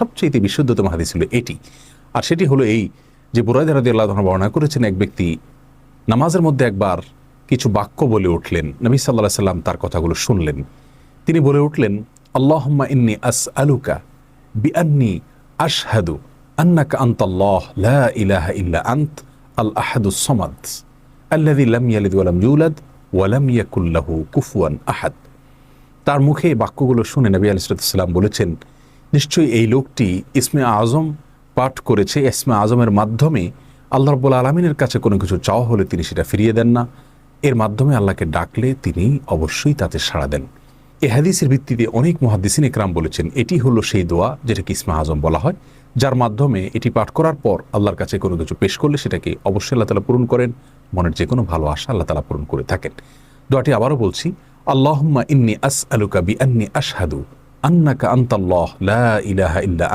সবচেয়ে বিশুদ্ধতম হাদিস ছিল এটি। আর সেটি হলো এই যে বুরায়দা রাদিয়াল্লাহু আনহু বর্ণনা করেছেন, এক ব্যক্তি নামাজের মধ্যে একবার কিছু বাক্য বলে উঠলেন। নবী সাল্লাল্লাহু আলাইহি সাল্লাম তার কথাগুলো শুনলেন। তিনি বলে উঠলেন, আল্লাহুম্মা ইন্নী আসআলুকা বিআন্নী আশহাদু আন্নাকা আনতাল্লাহ লা ইলাহা ইল্লা আনত আল আহাদুস সামাদ আল্লাযী লাম ইয়ালিদ ওয়া লাম ইউলাদ ওয়া লাম ইয়াকুল লাহু কুফুয়ান আহাদ। তার মুখে এই বাক্যগুলো শুনে নবী আলাইহিস সালাম বলেছেন, নিশ্চয়ই এই লোকটি ইসমে আজম পাঠ করেছে। ইসমে আজমের মাধ্যমে আল্লাহ রাব্বুল আলামিনের কাছে কোনো কিছু চাওয়া হলে তিনি সেটা ফিরিয়ে দেন না। এর মাধ্যমে আল্লাহকে ডাকলে তিনি অবশ্যই তাতে সাড়া দেন। এই হাদিসের ভিত্তিতে অনেক মুহাদ্দিসিন ইকরাম বলেছেন এটি হলো সেই দোয়া যেটাকে ইসমে আজম বলা হয়, যার মাধ্যমে এটি পাঠ করার পর আল্লাহর কাছে কোনো কিছু পেশ করলে সেটাকে অবশ্যই আল্লাহ তাআলা পূরণ করেন। মনের যে কোনো ভালো আশা আল্লাহ তাআলা পূরণ করে থাকেন। দোয়াটি আবারও বলছি, আল্লাহুম্মা ইন্নী আসআলুকা বিআন্নী আশহাদু আন্নাকা আনতাল্লাহ লা ইলাহা ইল্লা